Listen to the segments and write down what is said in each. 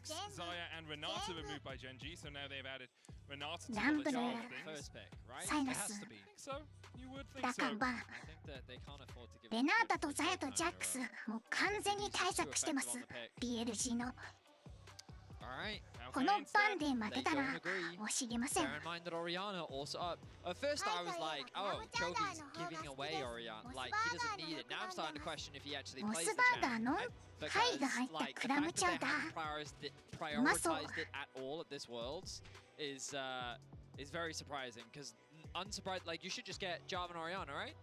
Jax, Xayah, and Renata removed by Gen.G, so now they've added Renata to the ランブ list ル of things. First pick, right? サイ It ナ has ス to be. I think so. You would think だか so. ら I think that they can't afford to give レナータとザヤとジャックスもう完全に対策してます BLG の Alright. このバンで負けた They ら don't agree. 惜しげません Bear in mind that Oriana also up. At first I was like, oh, Chogi's giving away Oriana. Like, he doesn't need it. Now I'm starting to question if he actually モ plays ス the バーガー champ. のハイが入 Because, った like, ク the ラム fact チャ that ウ they ダー haven't prioritized it at all at this Worlds is very surprising. Because unsurprised, like, you should just get Jarvan and Oriana, right?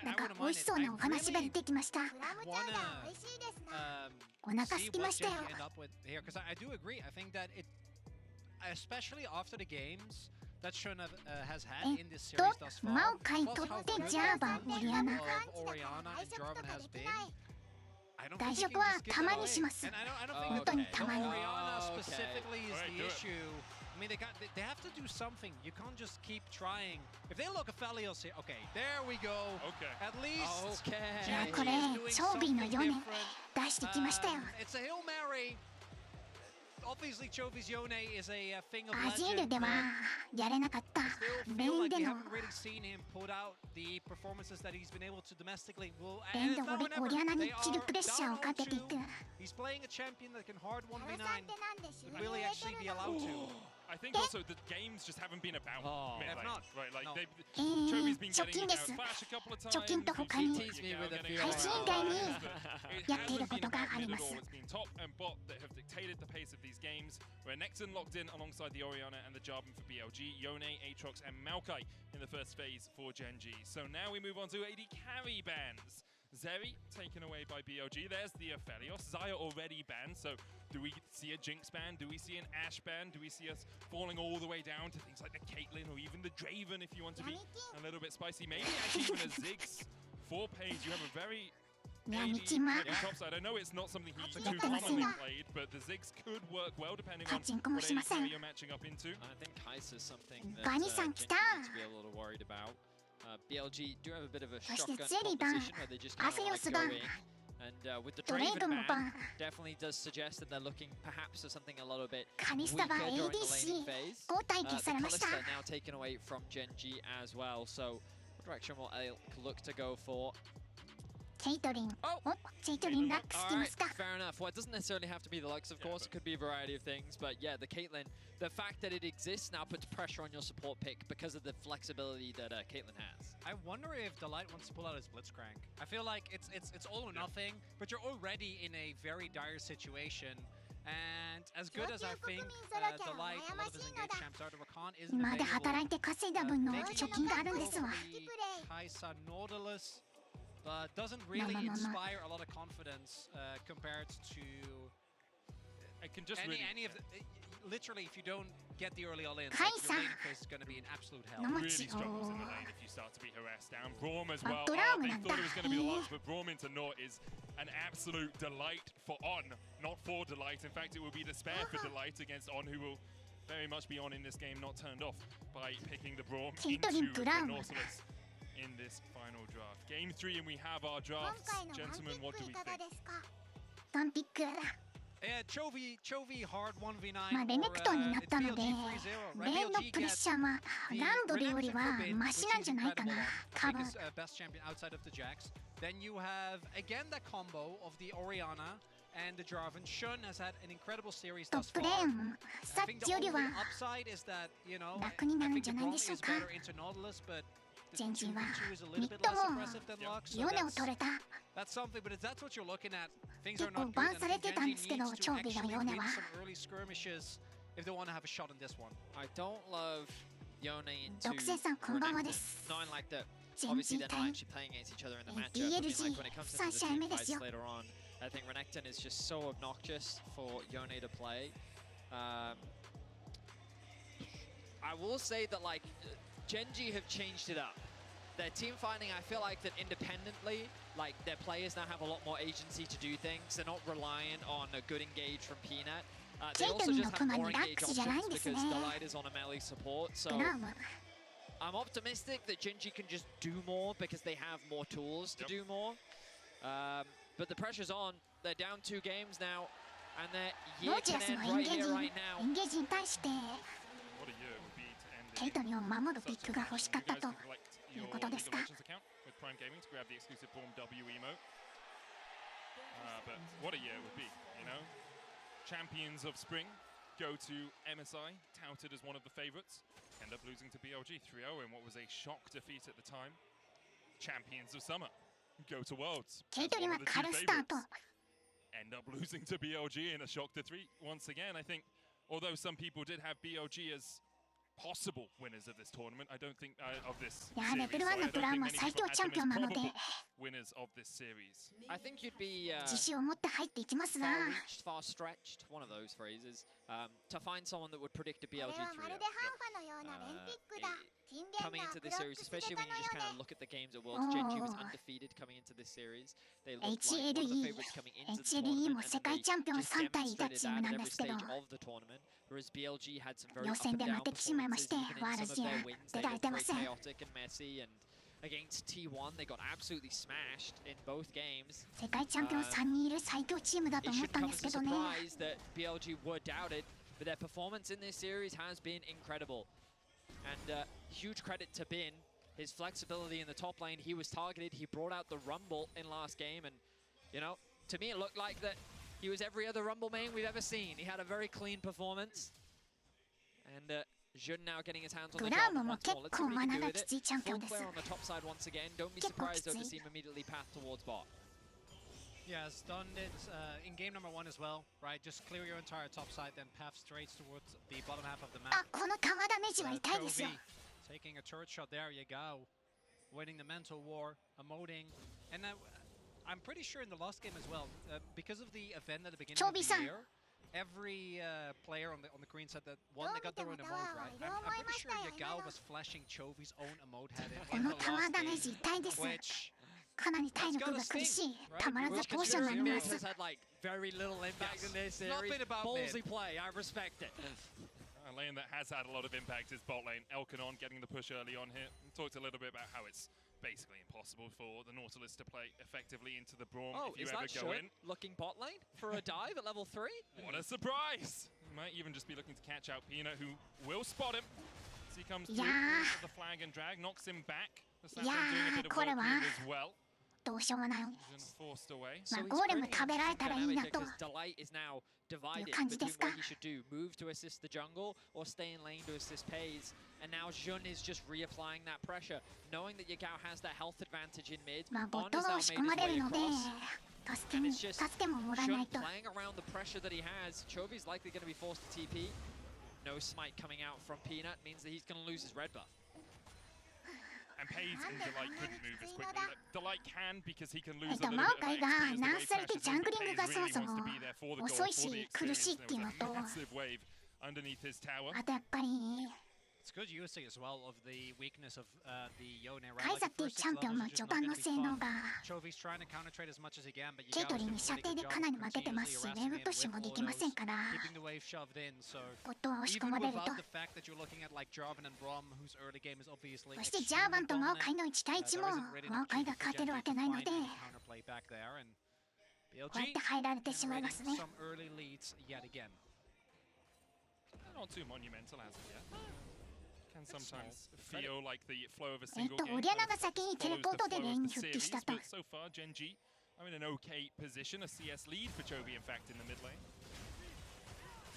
なんか美味しそうなお話が出てきました お腹空きましたよ Because I do agree. I think that it, especially after the games that Shun has had in this series thus far, マオカイ取ってジャーバンオリアナ Oriana and Jarvan has been. I don't 大 think 丈 you 夫 can は just give た it まに away. します And I don't 本 think 当にたまに Oriana Okay. specifically is Alright, the do it. issue. I mean, they have to do something. You can't just keep trying. If they look at Felios here, okay, there we go. Okay. At least Okay. いや Gen.G これ is doing 超美の something 4年 different. 出してきましたよ It's a Hail Mary. Obviously, Chovi's Yone is a thing of アジール legend. ではやれなかった Still メ feel イン like で we の haven't really seen him put out the performances that he's been able to domestically. Well, エン and ド it's オ now リ or オリアナ never. に They キル are プレッシャーを down かけてい on く 2. He's playing a champion that can hard 1v9. Would really actually be allowed to. I think also the games just haven't been about Oh. mid Have lane, not. right? Like No. they've Chovi's been 貯 getting 金 it で out す flash a couple of times. 貯金と We've 他に seen Tease me Yagao with a getting few out 配信以外に It やっている hasn't こ been とが about あり mid ま at す all. It's been top and bot that have dictated the pace of these games, where Nexon locked in alongside the Oriana and the Jarvan for BLG, Yone, Aatrox, and Maokai in the first phase for Gen.G. So now we move on to AD carry bans. Zeri taken away by BLG. There's the Aphelios. Xayah already banned, so do we see a Jinx ban? Do we see an Ashe ban? Do we see us falling all the way down to things like the Caitlyn or even the Draven if you want to be a little bit spicy? Maybe actually even a Ziggs for Paige. You have a very いや AD ミキマ heavy topside. I know it's not something he too Yeah. commonly played, but the Ziggs could work well depending on パチンコも what しま AD せん carry you're matching up into. I think Kai'Sa is something that ガニさん Gen.G 来た needs to be a little worried about. BLG do have a bit of a そして shotgun ゼリーバン composition where they just kind of like アフェリオス go バン in. And with the ドレイ Draven ドもバ ban, ン definitely does suggest that they're looking perhaps for something a little bit カニス weaker タは during the laning ADC phase. 交代消 The されました Kalista now taken away from Gen.G as well. So what direction will Elk look to go for? ケイトリン Oh! おチェイトリンラックス来ま Alright, した fair enough. Well, it doesn't necessarily have to be the Lux, of course. It could be a variety of things. But yeah, the Caitlyn, the fact that it exists now puts pressure on your support pick because of the flexibility that Caitlyn has. I wonder if Delight wants to pull out his Blitzcrank. I feel like it's all or nothing, but you're already in a very dire situation. And as good as I think Delight, a lot of his engaged champs are, the Rakan isn't 今まで available. 働いて稼いだ分の貯金があるんですわ Kai'Sa Nautilus, but doesn't really inspire a lot of confidence compared to I can just really any of the. Literally, if you don't get the early all-in, Kai'Sa. your laning phase is going to be an absolute hell. のも really ち struggles in the を lane if you start to be harassed down. Braum as well. But Oh, Braum theyなんだ。 thought it was going to be the Lux, but Braum into Naught is an absolute delight for On, not for Delight. In fact, it will be despair for Delight against On, who will very much be on in this game, not turned off by picking the Braum Caitlyn into the Braum. Nautilus in this final draft. Game 3, and we have our drafts. Gentlemen, what do we think? ワンピック Chovy hard 1v9. まあレネクトンになったので it's レーンのプレッシャーはランドルよりはマシなんじゃないかな多分 best champion outside of the Jax. Then you have again that combo of the Oriana and the Jarvan. Shun has had an incredible series ト thus ップレ far. ーンさ I っ think き the より only は upside is that, you know, I 楽になるん think じ the ゃない Braum でしょう is か better into Nautilus, but the ジェンジーは 2v2 is a ミ little ッ bit ド less も aggressive than Lux. So ヨネを that's, 取れた that's something, but that's what you're looking at. Things 結 are 構 not バ good. ン And さ I れ think てたん Gen.G ですけど needs to 長尾が actually ヨネ win は some early skirmishes if they want to have a shot in this one. I don't love Yone into 独占さんこんばんはです Not in like that. ジェン Obviously, ジ they're ー not 対 actually playing against each other in the matchup. I mean, like when it comes to the BLG3 試合 team 目で fights すよ later on, I think Renekton is just so obnoxious for Yone to play. I will say that like Gen.G have changed it up. Their team fighting, I feel like that independently, like their players now have a lot more agency to do things. They're not reliant on a good engage from Peanut. They also just have more engage options because Delight is on a melee support. So ブラウム I'm optimistic that Gen.G can just do more because they have more tools to do more. But the pressure's on. They're down 2 games now. And their ロ year ーチェ can スの end エン right ゲー here, ジ right now. エンゲージに対して What a year it would be to end ケイトリンを守るピックが欲しかったと You いうことですか。 Legends account with Prime Gaming to grab the exclusive form W emote. But what a year it would be, you know? Champions of Spring go to MSI, touted as one of the favorites, end up losing to BLG 3-0 in what was a shock defeat at the time. Champions of Summer go to Worlds, ケイ as トリン one は of the カ two ルスタート favorites. End up losing to BLG in a shock defeat once again. I think, although some people did have BLG as possible winners of this tournament, I don't think of this いやレ series. ベル1 Sorry, の I プ don't ラン think は many 最 people 強 had チャン them ピオ as ンなので probable winners of this series. I think you'd be 自信を持って入っていきますな far reached, far stretched, one of those phrases, to find someone that would predict a これ BLG はまる 3-0. でハンファのような連ピックだ It- 神殿 Coming が into ブ this ロッ series, クされ especially た when の you just よ kind う of で look at the games at Worlds, Gen.G was Oh. undefeated coming into this series. They looked like one of the HLE favorites coming into the HLE も tournament, 世 and 界 then チャンピオン they just 3体いた demonstrated チーム that な at んで every すけど stage of the tournament. Whereas BLG had some very 予 up 選 and で負 down けてしまいまして performances, even ワ in ール some ド of 試合 their wins. 出 They られ looked てま very せん chaotic and messy, and against T1, they got absolutely smashed in both games. 世界チャンピオン3人いる最強チームだと It 思っ shouldn't たん come で as す a けどね surprise that BLG were doubted, but their performance in this series has been incredible. And huge credit to Bin, his flexibility in the top lane. He was targeted, he brought out the Rumble in last game, and you know, to me it looked like that he was every other Rumble main we've ever seen. He had a very clean performance. And Jun now getting his hands on the グラ job ムも once 結 more. Let's see 構 what he マ can ナ do が with き it. ついチャンピオン Full です clear on the top side once again. Don't be 結構 surprised though き to つい see him immediately path towards bot. Yeah, has done it in game number 1 as well, right? Just clear your entire top side, then path straight towards the bottom half of the あ map. この玉ダメージは痛いですよ Chovy taking a turret shot, there you go. Winning the mental war, emoting. And I'm pretty sure in the last game as well, because of the event at the beginning of Chovy-san. the year, every player on the green said that one, they got their own emote, right? I'm pretty sure Yagao was flashing Chovy's own emote head こ in の the 玉 last ダメー game, ジ痛いです which かなり体力が苦しいたまらず Which ポーションになりま Mid す has had like very little impact Yes. in this Not series. been about Ballsy mid. play, I respect it. A lane that has had a lot of impact is bot lane. Elkanon getting the push early on here. We talked a little bit about how it's basically impossible for the Nautilus to play effectively into the Braum Oh, if you is ever that go Shun in. looking bot lane for a dive at level 3? What a surprise! He might even just be looking to catch out Peanut, who will spot him. As he comes through Yeah. for the flag and drag, knocks him back. The Saffron Yeah, doing a bit of work これは here as well. どうしようもない He's forced away. まあ he's ゴーレム creating 食べられたらいいな dynamic と because Delight is now divided 感じ between ですか what he should do. Move to assist the jungle or stay in lane to assist Pays. And now Jun is just reapplying that pressure, knowing that Yagao has that health advantage in mid. まあボッ On ト has が now 押し made 込ま his れ way るので across. 助けももらわな Shun いと playing around the pressure that he has. Chovy's likely going to be forced to TP. No smite coming out from Peanut means that he's going to lose his red buff. And Pays and Delight couldn't move as quickly. Delight can because he can lose a マ little オ bit カ of イ XP が as the ナー wave スされて crashes ジャン in, グ but リング Pays がそも really そ wants も to be there for the goal, 遅い for し the 苦しい experience. っていうの There と was a massive wave underneath his tower. あとやっぱり it's good usage as well of the weakness of the Yone, カ right? イザっていうチャンピオンの序盤の性能が Chovy's trying to counter trade as much as he can, but ケイトリンに Yagao's 射 doing a 程 really で good かな job り負けてますし continuously ウェブプッシュ harassing もで him きま with せんから keeping the wave shoved in, so ボットは押し込 even まれると without the fact that you're looking at like Jarvan and Braum, whose early game is obviously そしてジャーバン extremely とマオカイ dominant, の1対1 there も isn't really マオ an カイが opportunity 勝 for てるわ Gen.G け to ないの find で any counterplay back there, and こうや BLG って入られてしまいます generating ね some early leads yet again. Not too monumental as of yet. Can sometimes small. feel like the flow of a えっ single と game オリアナ kind が of 先にテレ follows ポー the トで flow レー of ン the に復帰 series. したと But so far, Gen.G are in an okay position, a CS lead for Chovy, in fact, in the mid lane.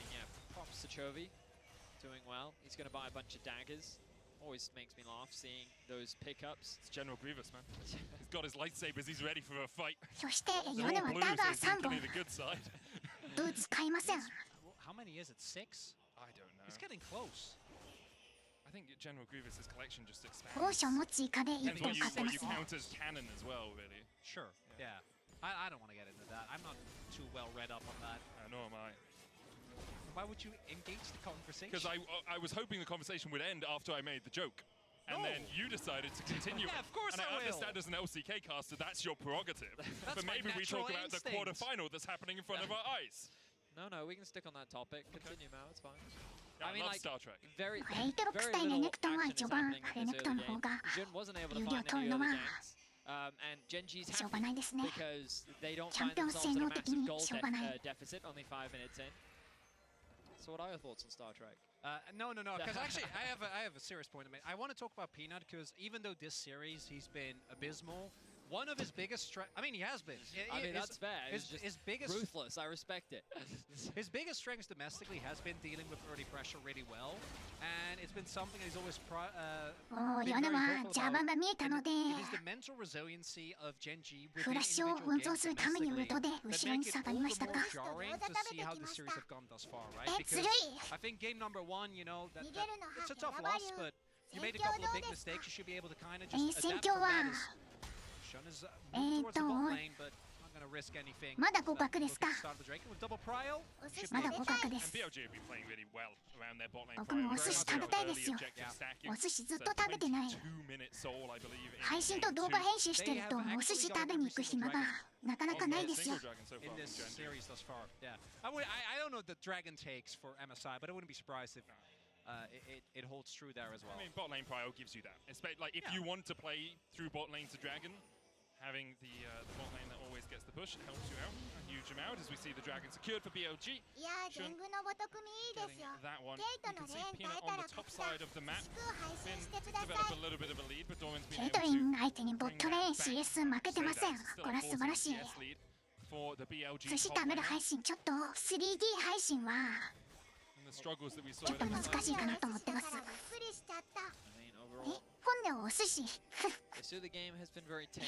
Yeah, props to Chovy. Doing well. He's going to buy a bunch of daggers. Always makes me laugh seeing those pickups. It's General Grievous, man. He's got his lightsabers, he's ready for a fight. そして They're ヨネ all は blue, ダガ so ー he's 3本 definitely the good side. ブーツ買いません How many is it? 6? I don't know. He's getting close. I think General Grievous's collection just ポー expands. ション持つ以下で1 Depends 本 what 買ってま you す count as canon as well, really. Sure. Yeah. I don't want to get into that. I'm not too well read up on that. Nor am I. Why would you engage the conversation? Because I was hoping the conversation would end after I made the joke. And No. then you decided to continue. Yeah, of course and I I will. understand as an LCK caster, that's your prerogative. That's but my maybe we talk natural about the instinct. quarterfinal that's happening in front of our eyes. No, we can stick on that topic. Continue, Mao, it's fine. Yeah, I, I mean, love like, Star Trek. Very, ヘイトロックス very 対レ little ネクトンは action is 序盤 happening レ in ネ this クト early の方 game. が Jun wasn't able to 有利を find 取 any るの early は ganks. And Genji's しょう happy がないですね。 because they don't チャン find ピオン themselves 性 in a 能的 massive に goal しょうがない。 deficit, only 5 minutes in. So what are your thoughts on Star Trek? No, because actually I have a serious point to make. I want to talk about Peanut because even though this series he's been abysmal, one of his biggest strengths. I mean, he has been. I mean, that's fair. It's just his biggest ruthless. I respect it. His biggest strengths domestically has been dealing with early pressure really well, and it's been something he's always リオネはジャーバンが見えたので、 It is the mental resiliency of Genji フ within ラッシュを individual 運 games 動するためにウル domestically トで that 後ろ make に it 下が all り the ましたが、 more jarring to see how the series have gone thus far, right? ずる Because い。 I think game number 1, you know, it's a tough loss, but you made a couple of big mistakes. You should be able to kind of just 戦 adapt 況 from は that. Shun is moving towards the bot lane, but not going to risk anything. まだ互角ですか。 Start of the Drake with double prio. Should ま be だ互角で And す。 BLG have been playing really well around their bot lane. 僕もお寿司食べたいですよ。 stacking. お寿司ずっと食べてない。 2-minute soul, I believe. 配信と動画編集してるとお寿司食べに行く暇がなかなかないですよ。 in this series thus far. Yeah, I don't know the Dragon takes for MSI, but I wouldn't be surprised if it holds true there as well. I mean, bot lane prio gives you that. Like if Yeah. you want to play through bot lane to Dragon, having the bot lane that always gets the push helps you out a huge amount. As we see the Dragon secured for BLG. いやー、天狗のごとくみいいです Getting よ。 that one. ケイト You の can レ see ーン Peanut 耐えた on ら the た top くさん side of the map. しく配 Been 信してく to だ develop さ a い。 little bit of a lead, but Doran's ケ been イト able リ to ン相手にボットレーン CS 負けてません。 Still これは素晴らしい。 a 40 CS lead for the BLG 寿司 top 食べる laner. 配信、ちょっと 3D 配信は And the struggles that we saw ちょっと in 難しいかなと思ってます。 I mean, え、 overall, 今度はお寿司。 I see the game has been very tame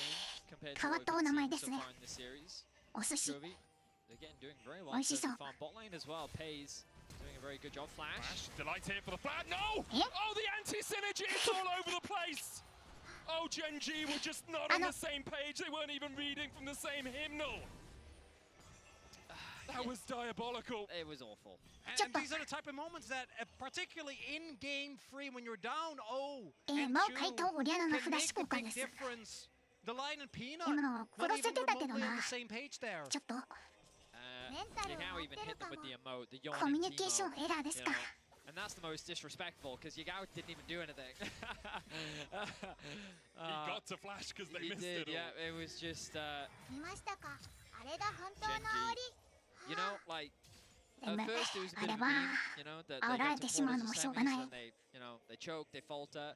compared to 変わ what った we've お名前 seen で so すね。 far in this series. お寿司。 Chovy, again, doing very well. 美味しそう。 Farm bot lane as well. Pays doing a very good job. Flash. Flash, delight here for the flat. No! Yeah. Oh, the anti-synergy is all over the place. Oh, Gen.G were just not on the same page. They weren't even reading from the same hymnal. That was diabolical. It was awful. And these are the type of moments that, particularly in game 3, when you're down 0 and もう 2, 回答オリアナの can フラッシュ make 効 a 果 big です。 difference. The line and Peanut, 今の not 殺せ even てたけど remotely な。 on the same page there. ちょっと You can't even hit them with the emote. The コミュ yawning ニケーション Teemo, エラーです you か。 know. And that's the most disrespectful because Yagao didn't even do anything. He got to Flash because they He missed did, it all. yeah. It was just, 見ましたか。あれが本当の Gen.G. 煽り。 you know, like, で at も first it was a あ bit れ of は a meme, you know, that they 煽られ get て to しまう quarters のも of しょうが semis ない。 and they, you know, they choke, they falter.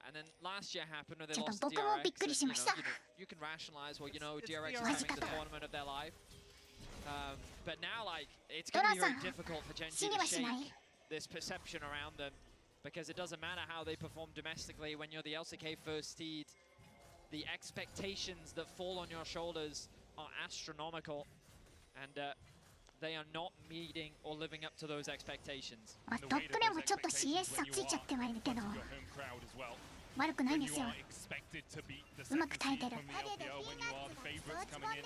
And then last year happened when they ちょっと lost 僕もびっ DRX くり and, し you ま know, した。 you can rationalize, well, you know, It's DRX is DRX. having the tournament of their life. But now, like, it's going to be very Doran-san, difficult for Gen.G 死に to はしない。 shake this perception around them because it doesn't matter how they perform domestically when you're the LCK first seed. The expectations that fall on your shoulders are astronomical, and they are not meeting or living up to those expectations. まあ、トップレもちょっと CS 差ついちゃってはいるけど Your home crowd as well. 悪くないん When です you よ。 are expected to beat the うま second く耐え seed てる。 from the LPL when you are the favorites coming in.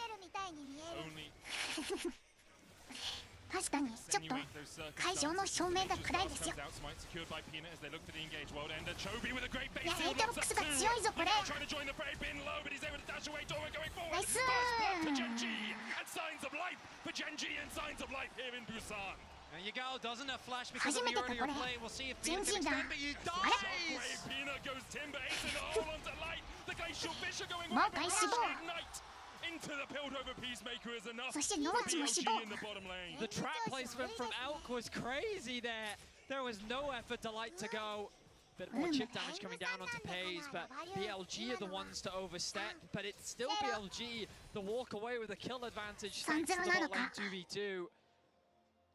確 Only かにちょっと insinuate those 会場の照明が暗いですよ。 comes out, smite secured by Peanut as they look to the engage world ender. Chovy with a great いや、 base エイ field トロッ locks ク up スが two. 強いぞこれ。 Trying to join the fray, been low, but he's able to dash away. Dora going forward. Nice. First blood for Gen.G and signs of life for Gen.G and signs of life here in Busan. And Yagao doesn't have flash because of the 初めてか earlier これ。 play. We'll see if Peanut can ジンジンだ。 extend, but he あれ dies! Shockwave, Peanut goes timber, ace in the hole onto light. The glacial fish are going もう wild, but 回死亡。 ignite into the Piltover Peacemaker is enough. そしてノーチも死 BLG 亡。 in the bottom lane. The trap placement from Elk was crazy there. There was no effort to light to go. Bit more chip damage coming down onto Pays, but BLG are the ones to overstep. But it's still BLG, the walk away with a kill advantage thanks to the bot lane 2v2.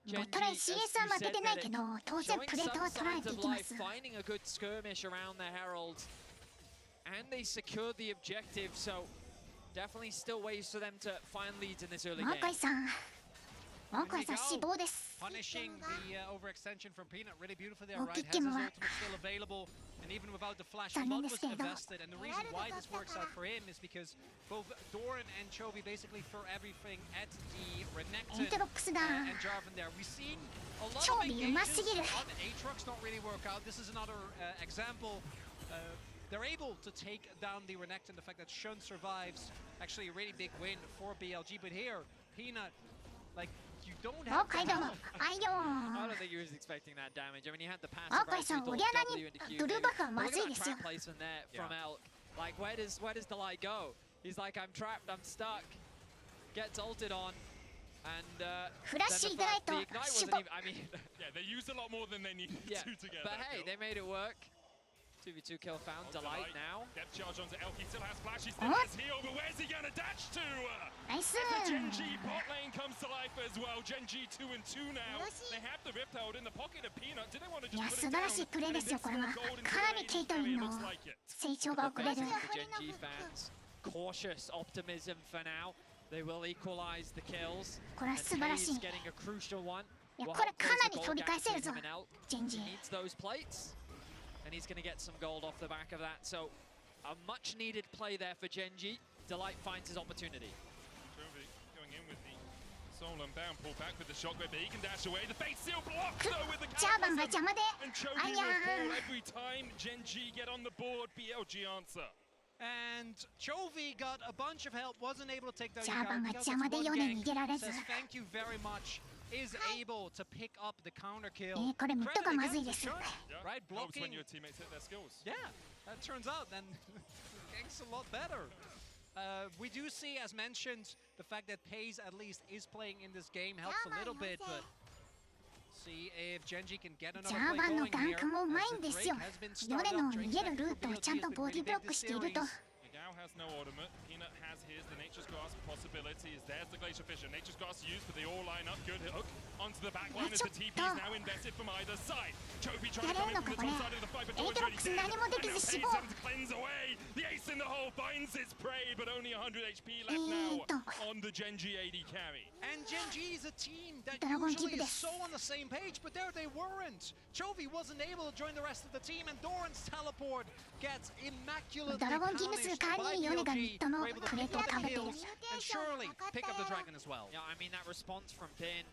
ボットレーン CS は負けてないけど当然 Showing プレートは some 取られ signs てい of きま life, す。 finding a good skirmish around the Herald. And they secured the objective, so definitely still ways for them to find leads in this early マー game. カイさん、マーカイさん死亡です。 Punishing the overextension from Peanut really beautifully there, 大 right? きい Has け his も ultimate still available, and even without the flash, a 残念 lot です was けれど。 invested. And the reason why this works out for him is because both Doran and Chovy basically throw everything at the エイ Renekton トロックスだ。 and Jarvan there. We've seen a lot of Chovy うます engages ぎる。 on Aatrox not really work out. This is another example. They're able to take down the Renekton. The fact that Shun survives, actually a really big win for BLG. But here, Peanut, like, you don't マー have カイ to どうも help. あいよ I don't think he was expecting that damage. I mean, he had the passive マーカイ right さん through オリアナ W に into Q. ブルーバフは But ま look ずい at で that すよ trap placement there from Yeah. Elk. Like, where does Delight go? He's like, I'm trapped, I'm stuck. Gets ulted on, andフラッシュ入れないと the ignite wasn't 死亡 even. I mean, Yeah, they used a lot more than they needed yeah. to get But that hey, kill. they made it work. 2v2 kill found. Oh, Delight now. Depth charge onto Elk. He still has flash. He still has heal. But where's he gonna dash to? ナイス The Gen G bot lane comes to life as well. Gen G 2 and 2 now. They have the Rift Hold in the pocket of Peanut. Do they want to い just や put 素 it 晴 down? らしいプレーですよこれは And it's gold into かなり the ケイト lane. リン It の looks like it. 成長が遅れる The Gen G fans, cautious optimism for now. They will equalize the kills. これは And 素晴らし Kay's い getting a crucial one. いや Will これ help か close な the り goal 取り gap 返せる between ぞ him and Elk. ジェンジ He needs those plates, and he's going to get some gold off the back of that. So, a much-needed play there for Gen G. Delight finds his opportunity. Jovi going in with the soul unbound. Pull back with the shockwave, but he can dash away. The face seal blocked though with the ジャーバンが邪 cataclysm. 魔で And あ Jovi いや will fall every time Gen G get on the board. BLG answer. And Chovy got a bunch of help, wasn't able to take down ジャーバンが Yukari 邪魔で because ヨ it's ネ one に逃げられ gang. ず Says thank you very much. Is able to pick up the counter kill. これミッドが Credit まずい again で to す Shun, Yeah. right? Helps when Blocking. your teammates hit their skills. Yeah, that turns out then gang's a lot better. We do see, as mentioned, the fact that Paze at least is playing in this game helps a little bit, but see if Genji can get another ジャー play バンの going ガン here. クもうまい As ん the ですよ Drake has been ヨ started ネの up, 逃 Drake's げる vector ルートを ability ちゃんと has been ボディ really ブロ big ック this していると series. Yagao has no ultimate. Peanut has his. The Nature's Grasp possibility is there's the Glacier Fisher. Nature's Grasp used, but they all line up. Good hook onto the back line as the TP is now invested from either side. Jovi trying to come in from the top side of the fight, but Jordan's already dead. And now Paze sends cleanse away. The ace in the hole finds its prey, but only 100 HP left now on the Gen G AD carry. And Genji is a team that Dragon usually Keep is so on the same page, but there they weren't. Chovy wasn't able to join the rest of the team, and Doran's teleport gets immaculately ドラゴンキングス punished 代わり by にヨネがミッ BLG. ドの We're able to クレー pick トを up 食 the べている kills and surely pick up the dragon as well. Yeah, I mean, that response from Pin.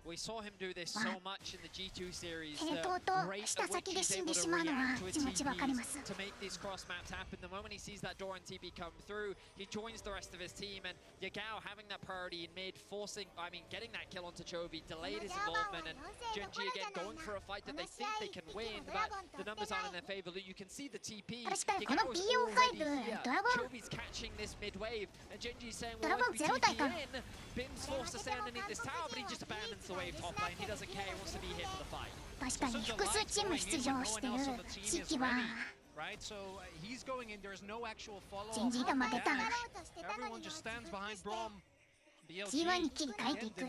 We saw him do this so much in the G2 series. テレ The ポート rate した at which 先で he's 死ん able で to しまうのは react to a 気持ちわかります TP to make these cross maps happen. The moment he sees that Doran TP come through, he joins the rest of his team. And Yagao having that priority in mid, getting that kill onto Chovy, delayed his involvement. And Gen G again going for a fight that they think they can win, but the numbers aren't in their favor. You can see the TP. 確かにこの Yagao is BO5 already here. ドラゴン Chovy's catching this mid wave, and Genji's saying, well, Dragon if we zero TP titan. in, Bim's forced to stay underneath this tower, but he just abandons the wave top lane. He doesn't care, he wants to be here for the fight. 確かに複数チーム出場している地域は Right, so he's going in. There's no actual follow-up. ジェンジが負けた Everyone just stands behind Brom. G1 に切り替えていく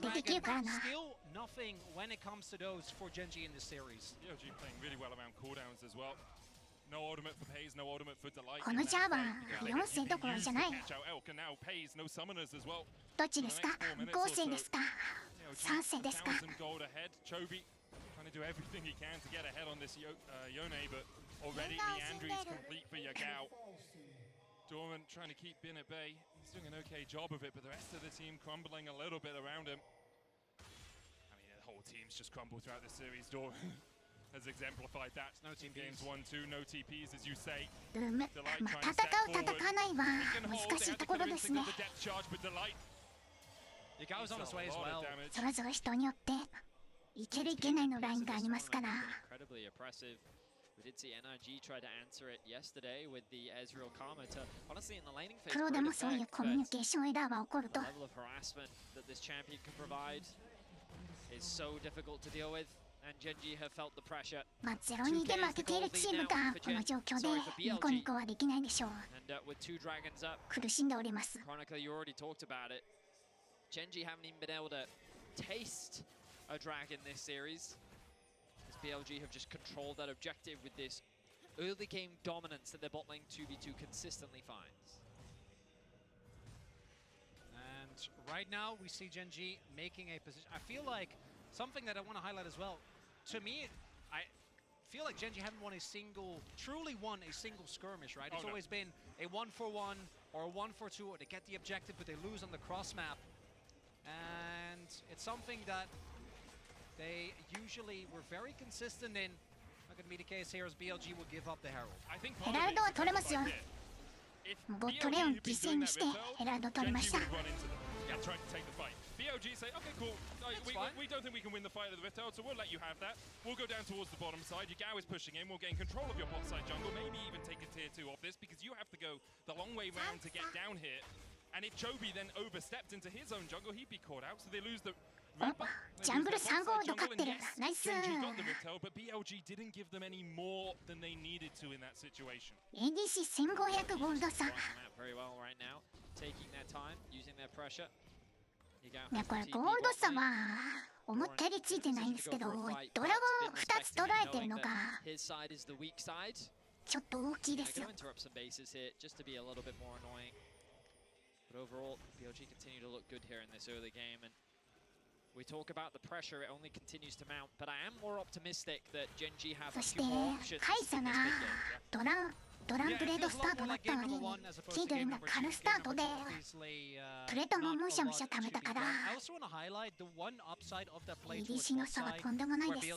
でできるからな Still nothing when it comes to those for Genji in this series. BLG playing really well around cooldowns as well. No ultimate for Paze, no ultimate for Delight. このジャーバン4世どころじゃない Catch out Elk, and now Paze, no summoners as well. どっちですか5世ですか3世ですか 1,000 gold ahead. Chobi trying to do everything he can to get ahead on this Yone, but already Leandri is complete for Yagao. Doran trying to keep Bin at bay. He's doing an okay job of it, but the rest of the team crumbling a little bit around him. I mean, the whole team's just crumbled throughout the series. Doran has exemplified that. No team Games 1-2, no TPs, as you say. ルームまあ戦う戦わないは He can hold. 難しいところですね The depth charge, but Delight. Yagao's on his way as A lot well. of damage. それぞれ人によっていけるいけないのラインがありますから Incredibly oppressive. We did see NRG try to answer it yesterday with the Ezreal Karma to, honestly, in the laning phase, プロで great もそういう effect, コミュニ but ケーションエラーが起こる the と level of harassment that this champion can provide is so difficult to deal with, and Genji have felt the pressure. まあ0-2で負けているチームがこの状況でニコニコはできないでしょう And with two dragons up, 苦しんでおります Chronica, you already talked about it. Genji haven't even been able to taste a dragon this series, as BLG have just controlled that objective with this early game dominance that their bot lane 2v2 consistently finds. And right now we see Genji making a position. I feel like something that I want to highlight as well. To me, I feel like Genji haven't truly won a single skirmish, right? It's always been a 1-for-1 or a 1-for-2, or they get the objective but they lose on the cross map. And it's something that they usually were very consistent in. Not going to be the case here as BLG will give up the Herald. I think ヘラルドは取れますよ If ボットレオン犠牲にしてヘラルド取りました Genji would have run into them. Yeah, tried to take the fight. BLG say, okay, cool. We don't think we can win the fight of the Rift Herald, so we'll let you have that. We'll go down towards the bottom side. Yagao is pushing in. We'll gain control of your bot side jungle. Maybe even take a tier 2 off this because you have to go the long way round to get down here. And if Joby then overstepped into his own jungle, he'd be caught out. So they lose the... ジャングル3ゴールド勝ってる。ナイス。 Genji got the Rift Herald, but BLG didn't give them any more than they needed to in that situation. ADC 1500ゴールド差。Very well right now, taking their time, using their pressure. いやこれゴールド差は思ったよりついてないんですけど、ドラゴン2つ捉えてるのがちょっと大きいですよ。But overall, BLG continue to look good here in this early game, and we talk about the pressure, it only continues to mount, but I am more optimistic that Genji have a few more options in this big game. ドランブレードスタートだったのに、キードリンがカルスタートで、プレートもむしゃむしゃ貯めたから、ADC の差はとんでもないです。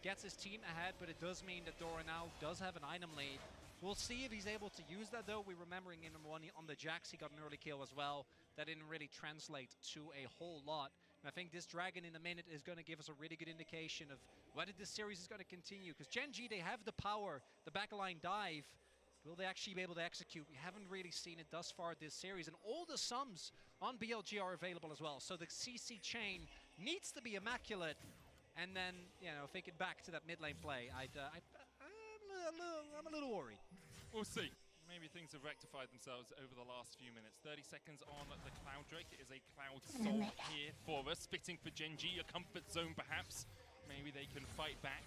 Gets his team ahead, but it does mean that Dora now does have an item lead. We'll see if he's able to use that though. We're remembering him on the Jax, he got an early kill as well. That didn't really translate to a whole lot. And I think this Dragon in a minute is going to give us a really good indication of whether this series is going to continue. Because Genji, they have the power, the backline dive. Will they actually be able to execute? We haven't really seen it thus far this series. And all the sums on BLG are available as well. So the CC chain needs to be immaculate. And then, you know, think it back to that mid lane play. I'm a little worried. We'll see. Maybe things have rectified themselves over the last few minutes. 30 seconds on the Cloud Drake. It is a Cloud Soul here for us. Spitting for Genji, a comfort zone perhaps. Maybe they can fight back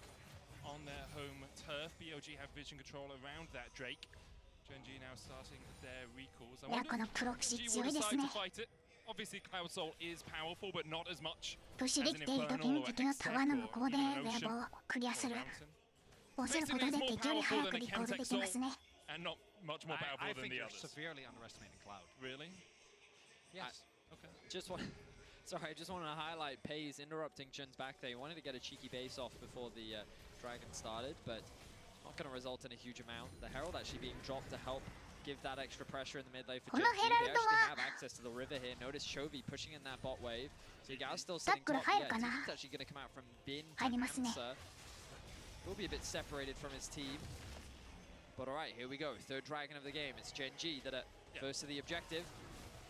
on their home turf. BLG have vision control around that Drake. Genji now starting their recalls. I wonder if Genji will decide to fight it. Obviously, Cloud Soul is powerful, but not as much as an Infernal or a Hextech or even an Ocean or Mountain. Basically, it's more powerful than a Chemtech Soul, and not much more powerful than the others. I think you're severely underestimating Cloud. Really? Yes. Okay. I just wanted to highlight Pays interrupting Jun's back there. He wanted to get a cheeky base off before the Dragon started, but not going to result in a huge amount. The Herald actually being dropped to help give that extra pressure in the mid lane for Genji. They actually have access to the river here. Notice Chovy pushing in that bot wave. So Yagao's still sitting top. Yeah, he's actually going to come out from Bin to answer. Will be a bit separated from his team. But alright, here we go. Third Dragon of the game. It's Genji that are first to the objective.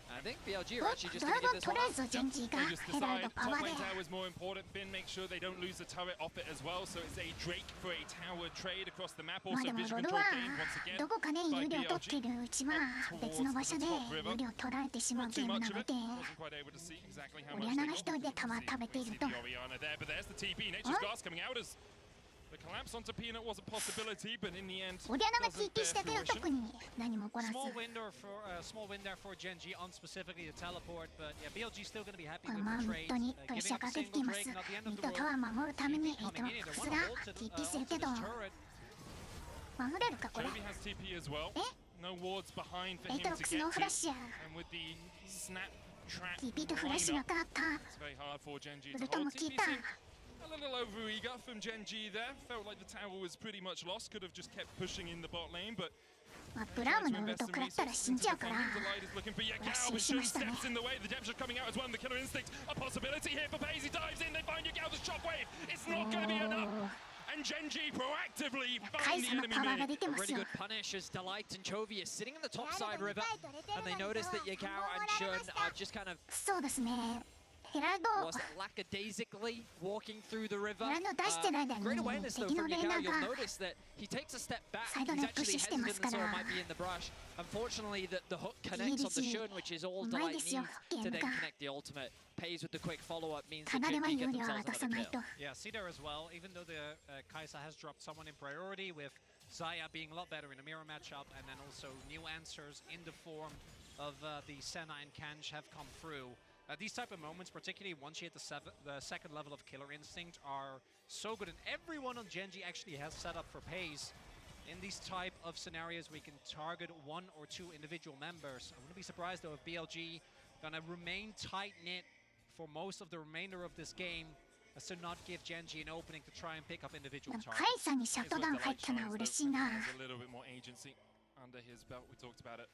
I think BLG are actually just going to give this one up. They just decide top lane tower is more important. Bin makes sure they don't lose the turret off it as well. So it's a Drake for a tower trade across the map. Also vision control gained once again by BLG. Towards the top river. Not too much of it. Wasn't quite able to see exactly how much they got. See the Orianna there, but there's the TP. Nature's Gas coming out as the collapse onto Peanut was a possibility, but in the end, small win there for Genji on specifically the teleport, but yeah, BLG still going to be happy with the trade. Giving a single Drake, not the end of the world. Coming in, the one ult to this turret. Joby has TP as well. No wards behind for him to get to. And with the snap trap lineup, it's very hard for Genji to hold. TP seemed a little over-eager from Genji there. Felt like the tower was pretty much lost. Could have just kept pushing in the bot lane, but Delight is looking for Yagao, but Shun steps in the way. The Depth coming out as well. The Killer Instinct, a possibility here for Pays. He dives in. They find Yagao. The shockwave. It's not going to be enough. And Genji proactively find the enemy mid. A really good punish as Delight and Chovy are sitting in the top side river, and they notice that Yagao and Shun are just kind of was lackadaisically walking through the river. Great awareness though from Yagao. You'll notice that he takes a step back. He's actually hesitant, so it might be in the brush. Unfortunately, the hook connects on the Shun, which is all Delight needs to then connect the ultimate. Pays with the quick follow-up means that JP get themselves another kill. Yeah, see there as well. Even though the Kai'Sa has dropped someone in priority, with Xayah being a lot better in a mirror matchup, and then also new answers in the form of the Senna and Kanj have come through. These type of moments, particularly once you hit the second level of Killer Instinct, are so good. And everyone on Genji actually has set up for Pays. In these type of scenarios, we can target one or two individual members. I wouldn't be surprised though if BLG gonna remain tight-knit for most of the remainder of this game, as to not give Genji an opening to try and pick up individual targets. Has a little bit more agency under his belt. We talked about it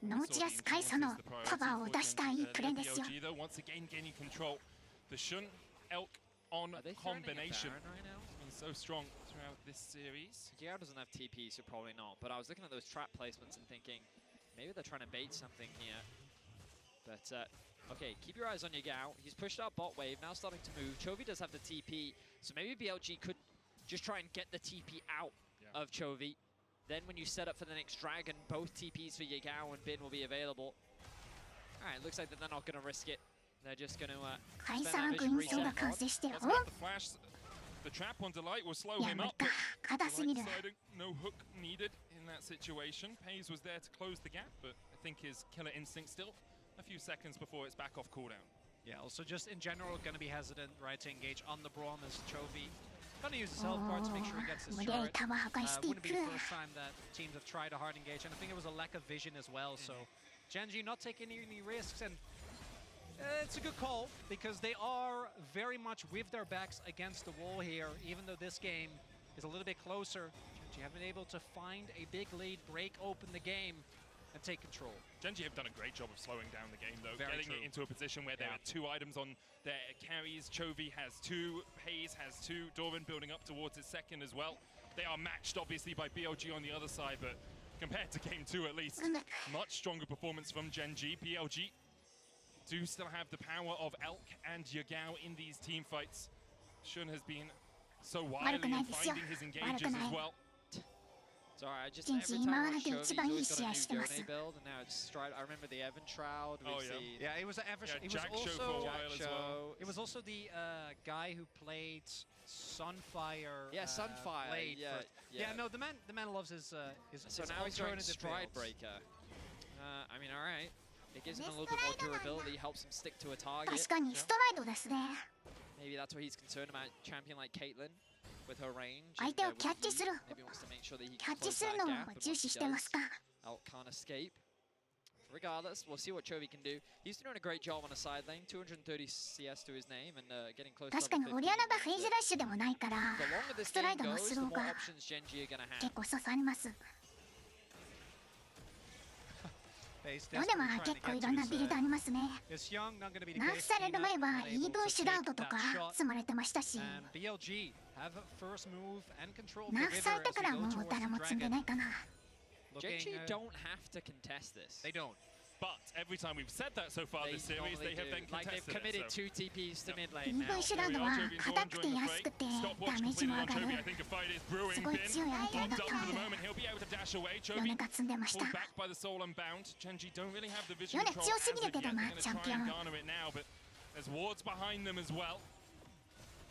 ノーチラス回差のパワーを出したいいプレーですよ。 Once again gaining control. The Shun Elk on combination has been so strong throughout this series. Yao doesn't have TP, so probably not. But I was looking at those trap placements and thinking, maybe they're trying to bait something here. But okay, keep your eyes on Yao. He's pushed out bot wave, now starting to move. Chovy does have the TP, so maybe BLG could just try and get the TP out of Chovy. Then when you set up for the next dragon, both TPs for Yao and Bin will be available. Alright, looks like that they're not going to risk it. They're just going to spend that vision reset. The trap on Delight will slow him up, but Delight deciding no hook needed in that situation. Pays was there to close the gap, but I think his killer instinct still a few seconds before it's back off cooldown. Yeah, also just in general going to be hesitant, right, to engage on the Braum as Chovy. Gonna use his health bar to make sure he gets his chart. Wouldn't be the first time that teams have tried a hard engage, and I think it was a lack of vision as well. So Gen.G not taking any risks, and it's a good call because they are very much with their backs against the wall here. Even though this game is a little bit closer, Gen.G have been able to find a big lead, break open the game, and take control. Gen.G have done a great job of slowing down the game, though, getting it into a position where there are 2 items on their carries. Chovy has 2, Pays has 2, Doran building up towards his second as well. They are matched, obviously, by BLG on the other side, but compared to Game 2 at least, much stronger performance from Gen.G. BLG do still have the power of Elk and Yagao in these team fights. Shun has been so wily in finding his engages as well. Sorry, I just every time I watch Chovy, he's always got a new Yone build, and now it's Stride. I remember the Evan Shroud. Yeah, it was Evan. Yeah, it was Jack also Show for a while as well. It was also the guy who played Sunfire. Yeah, Sunfire. No, the man loves his. So now he's throwing Stride Breaker. I mean, all right. It gives him a little bit more durability, helps him stick to a target. 確かにストライドですね。 Maybe that's what he's concerned about. Champion like Caitlyn. With her range, 相手をキャッチする。 maybe wants to make sure that he キャ can ッチ close する that のを gap, and 重 once 視 he してますか。 Elk can't escape. Regardless, we'll see what Chovy can do. He's doing a great job on a side lane, 230 CS to his name, and getting close to 確かに level オリアナがフェイズラッシュでもないから、 The longer this ストライ game ドの goes, ス the ロー more が options Gen.G are gonna have. 結構刺さります。 Face ロでは結構いろんなビルドありますね。 Is Young not going to be the ナーフ case? される前は Able イーブン to シュラウ take ドとか that shot. 積まれてましたし、 And BLG have a first move and control of ナ the ーフさ river れて as か we ら go もう towards 誰も the 積んで dragon. ないかな。 Gen.G Looking, don't have to contest this. They don't. But every time we've said that so far They this series, they normally have do. then Like they've contested committed it. So 2 TPs to mid イ lane ーブン now. シュラウドは硬くて安くてダメージも上がる。 I think a fight is brewing. すごい強い相手だ Bobbed っ up た for the の moment. He'll be able to dash away. で、ヨネ Chovy が積んでました pulled。back by the soul unbound. Gen.G don't really have the vision ヨネ control 強 as すぎる of けど yet. な、 They're チャン going ピ to オ try ン。 and garner it now, but there's wards behind them as well.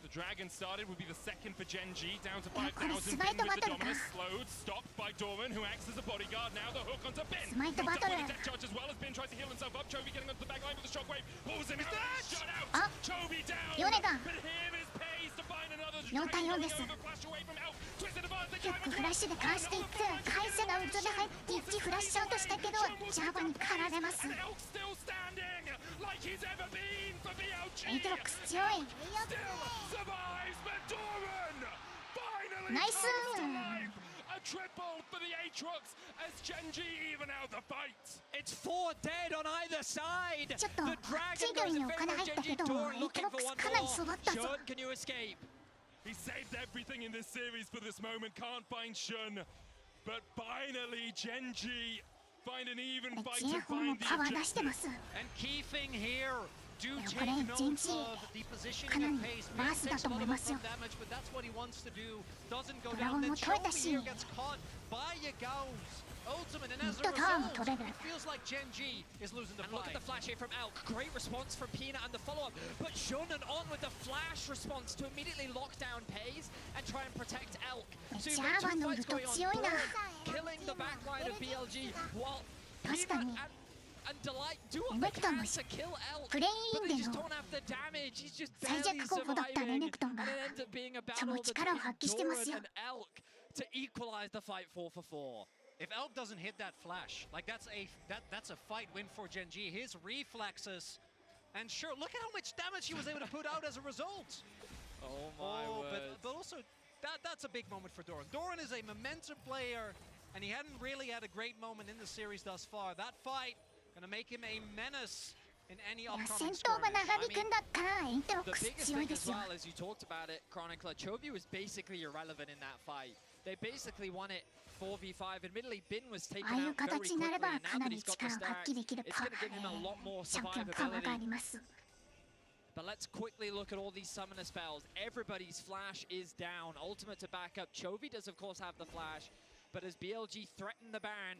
The dragon started would be the second for Gen.G, down to 5,000. Smite Bin with the battle dominus, ka. slowed, stopped by Doran, who acts as a bodyguard. Now the hook onto Bin. Smite Knocked up battle. with the death charge as well as Bin tries to heal himself up. Chovy getting onto the back line with the shockwave. Pulls him out. Shut out. Ah. Chovy down. Yone ga. But here is Pays to find another 4対4 dragon です going over. Flash away from Elk. Twisted advantage. キュックフラッシュでかわしていって回線がウルトで入って1フラッシュアウトしたけどジャバに狩られます。 And Elk still standing like he's ever been for BLG. エイトロックス強い。 Still survives, but Doran finally Nice. comes to life. A triple for the Aatrox as Gen.G even out the fight. It's 4 dead on either side. ちょっと The dragon チード goes に in お favor 金 of 入った Gen.G. けど Doran エイト looking ロッ for クス one かなり more. 育ったぞ。 Shun, can you escape? He saved everything in this series for this moment. Can't find Shun, but finally Gen.G find an even fight ジェ to ンホンも find the パワー出してま objective. す。 And key thing here, do Yeah, take but I note think of the か positioning なり of Pace. バー Pace スだ takes と a 思 lot い of ますよ。 upfront damage, but that's what he wants to do. Doesn't go ドラゴ down. ン Then も取れた Chovy し here gets caught by Yagao's ultimate, and as ミッ a ドタワーも result, 取れる。 it feels like Gen.G is losing the And look at fight. the flash here from Elk. Great response from Peanut and the follow-up. But Shun and On with the flash response to immediately lock down Pays and try and protect Elk. So you've got 2 fights going on. Javaのウルト強いな。 Killing the backline of BLG while 確か Peanut に and Delight do what they can to kill Elk. プレイ But ン they で just の don't have the damage. He's just 最 barely 弱候補だったレ surviving. ネクトン And が it ends up being a その battle 力を between 発揮してます Doran よ。 and Elk to equalize the fight 4 for 4. If Elk doesn't hit that flash, like that's a fight win for Gen.G. His reflexes, and sure, look at how much damage he was able to put out as a result. Oh my word. But also that's a big moment for Doran. Doran is a momentum player and he hadn't really had a great moment in the series thus far. That fight gonna make him a menace in any 戦 upcoming 闘が skirmish. 長引くんだったらエントロッ The クス biggest 強い thing で as すよ。 well, as you talked about it, Chronicler, Chovy was basically irrelevant in that fight. They basically won it 4v5. Admittedly, Bin was taken ああいう out very 形にな quickly, れば and か now な that り he's got 力 the を発 stack, 揮できる it's going to give him a lot more チャンピオンパワーがあ survivability. ります。 But let's quickly look at all these summoner spells. Everybody's flash is down. Ultimate to back up. Chovy does, of course, have the flash. But as BLG threaten the Baron,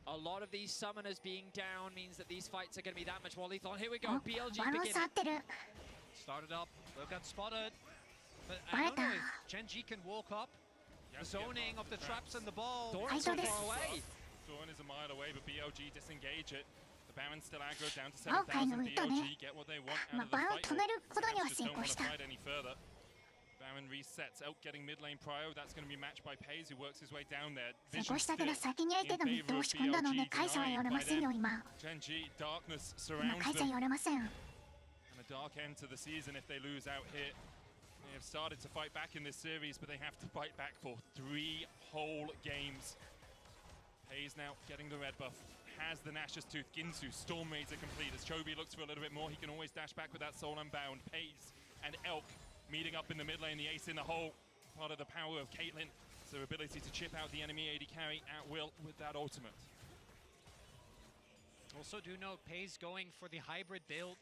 a lot of these summoners being down means that these fights are going to be that much more lethal. And here we go. お BLG バロン beginning. 触ってる。 Started up, Will got spotted. But I don't know if Gen.G can walk up. The zoning of the traps and the ball. Doran so far away. Doran is a mile away, but BLG disengage it. The Baron's still aggro down to 今回の 7,000. 歌ね BLG get what they want ま out あ of バ the ロン止 fight. めることには Just 成 don't 功 want し to た。 fight any further. Baron resets. Elk getting mid lane prio. That's going to be matched by Pays, who works his way down there. 成 Vision 功したけど still 先に相手のミッドを押し込んだので返せは寄れませんよ今。 Gen.G, darkness 今 surrounds 返せ them. 寄れません。 And a dark end to the season if they lose out here. They have started to fight back in this series, but they have to fight back for 3 whole games. Pays now getting the red buff. Has the Nash's Tooth. Ginsu, Storm Raids are complete. As Chovy looks for a little bit more, he can always dash back with that Soul Unbound. Pays and Elk meeting up in the mid lane, the ace in the hole. Part of the power of Caitlyn. It's their ability to chip out the enemy AD carry at will with that ultimate. Also do note Pays going for the hybrid build.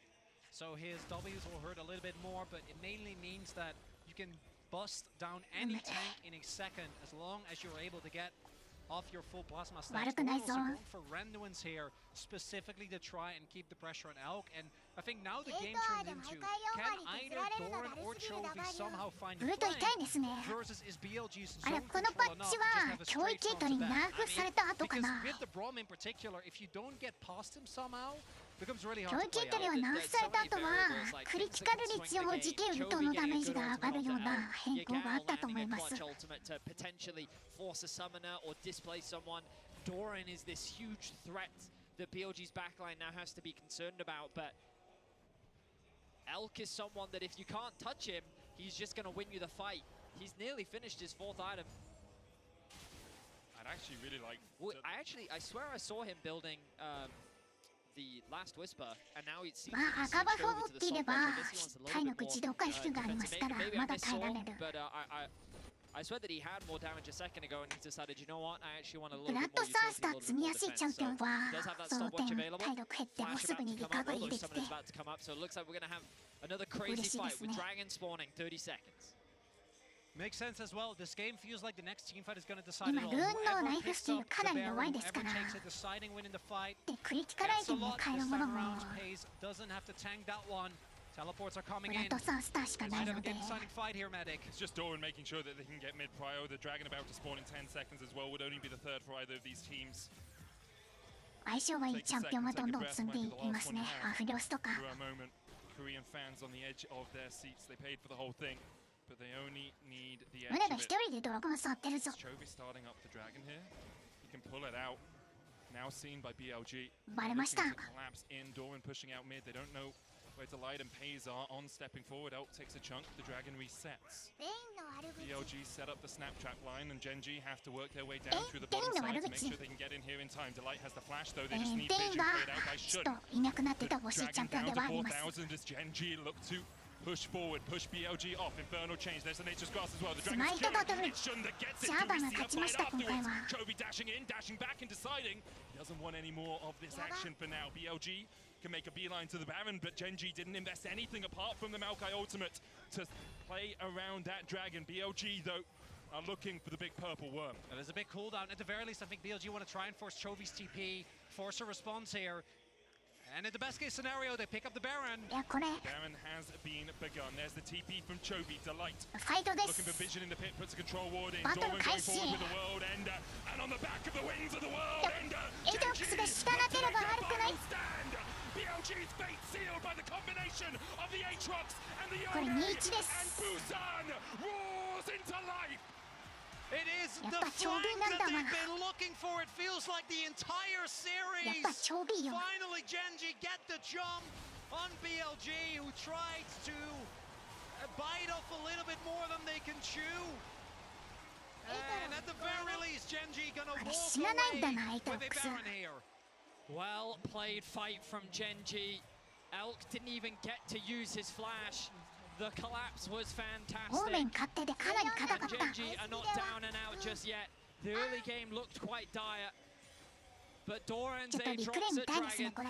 So his W's will hurt a little bit more, but it mainly means that you can bust down any tank in a second as long as you're able to get off your full plasma stacks. 悪くないぞ。 Also going for Randuin's here specifically to try and keep the pressure on Elk. And I think now the game turns into can either Doran or Chovy somehow find ブ the ルート痛い flame ですね。 versus is BLG's あれ zone このパ control ッ enough チ to は just have a 教育 straight 系統に front to ナー back? フされた後か Because な。 with the Braum in particular, if you don't get past him somehow, it becomes really 教 hard 育 to 系 play 統に out. はナーフされた後はクリティカル率より時系ルトのダメージが上がるような変更があったと思います。 ultimate to potentially force a summoner or displace someone. Doran is this huge threat that BLG's backline now has to be concerned about, but Elk is someone that if you can't touch him, he's just going to win you the fight. He's nearly finished his 4th item. I'd actually really like Well, I swear I saw him building the last Whisper, and now it seems まあ赤バフを持っていれば体力自動回復がありますからまだ耐えられる。 But I swear that he had more damage a second ago, and he decided, you know what, I actually want a フ little ラッ bit ト more サースタ utility, ー積みやすいチャンピオンは does have that その stopwatch 点 available. 体力減っても Flash すぐ about に to リ come カ up, バ all リー those できて summoners about to come up, so it looks like we're going to have another crazy嬉しいで fight す with ね。 Dragon spawning 30 seconds. Makes sense as well. This game feels like the next team fight is going to decide it 今 all. ルーンのライ Whoever フスティ picks ール up か the なり弱 barrel, いですか whoever ら takes a deciding win in the fight. でクリティカルアイ That's テ a ムを lot 変え this るもの time も around. Pays doesn't have to tank that one. Teleports are フ coming ラッ in. トサースターしか Might ない have の a で game deciding fight here, Medic. It's just Doran making sure that they can get mid prio. The Dragon about to spawn in 10 seconds as well would only be the 3rd for either of these teams. 相性はいいチャンピオンがどんどん積んでいますね。アフリオスとか For a moment, Korean fans on the edge of their seats. They paid for the whole thing, but they only need the edge 胸が of 一 it. 人でドラゴン触ってるぞ。 Chovy starting up the Dragon here. He can pull it out. Now seen by BLG. バレました。 Looking to collapse in. Doran pushing out mid. They don't know where to light, and Pays are on stepping forward. Elk takes a chunk. The Dragon resets. レインの悪口 BLG set up the snap trap line, and Gen.G have to work their way down through the Dane bottomの悪 side to make 口 sure they can get in here in time. Delight has the flash, though. They デ just イ need ン vision は played out by ちょ Shun. っといなくなって The た欲しいチャン Dragon ピオン down ではあり to ます 4,000 as Gen.G look to push forward, push BLG off. Infernal change. There's a Nature's Grasp as well. The Dragon's Smite killing. battle. It's Shun that gets it. ジャー Do バ we が see 勝 a ちま fight した今回 afterwards? は Chovy dashing in, dashing back and deciding he doesn't want any more of this action for now. BLG can make a beeline to the Baron, but Gen.G didn't invest anything apart from the Maokai ultimate to play around that Dragon. BLG, though, are looking for the big purple worm. There's a big cooldown. At the very least, I think BLG want to try and force Chovy's TP, force a response here. And in the best case scenario, they pick up the Baron. いやこれ Baron has been begun. There's the TP from Chovy. Delight ファイトで looking for す vision in the pit, puts a control ward in. Battle Doran going開始 forward with the world ender. And on the back of the wings of the world ender. エイトロックスで下なければ悪くない Stand. BLG's fate sealed by the combination of the Aatrox and the これ Yone. 2-1 です And Busan roars into life. It is the やっぱチョビ flank なん that だ they've わ been looking for. It feels like the entire やっ series. ぱチョビよ Finally, Gen.G get the jump on BLG, who tried to bite off a little bit more than they can chew. And at the very least, Gen.G gonna あれ walk 死なないんだな away エイトロ with ッ a クス Baron here. Well played fight from Gen.G. Elk didn't even get to use his flash. The collapse was オーメ fantastic. ン勝手でかなり硬か And った Gen.G are not down and out just yet. The early game looked quite dire. But ち Doran's ょっと A リプレイ drops 見 at たいですね Dragon. これ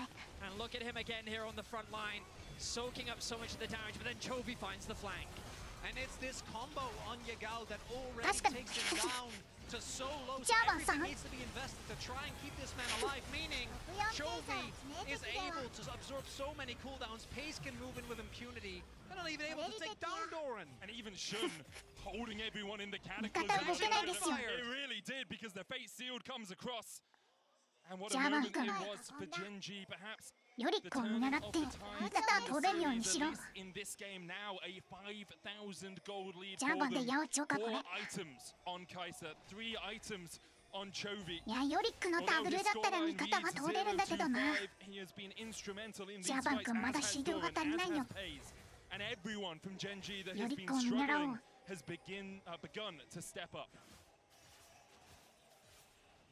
And look at him again here on the front line, soaking up so much of the damage, but then Chovy finds the flank. And it's this combo on Yagao that already 確かに takes him down to so low. So ジャーマンさん everything needs to be invested to try and keep this man alive, meaning Chovy is able to absorb so many cooldowns. Pace can move in with impunity. They're not even able to take down Doran. And even Shun holding everyone in the 味 cataclysm. 方動けないですよ It really did because the fate sealed comes across. And what a ジャーマン moment 君 it was for Gen.G, perhaps ヨリックを見習って味方を取れるようにしろ in this game now a 5,000 gold lead ジャー for マンで them. 八百長かこ 4 れ items on Kai'Sa, 3 items on Chovy. いやヨリックのダブルだったら味方は取れるんだけどな He has been instrumental in these ジャーマン fights, 君まだ as has 修行が Doran, 足りない as よ has Paze. And everyone from Gen.G that ヨ has リッ been クを見習おう struggling has begun to step up.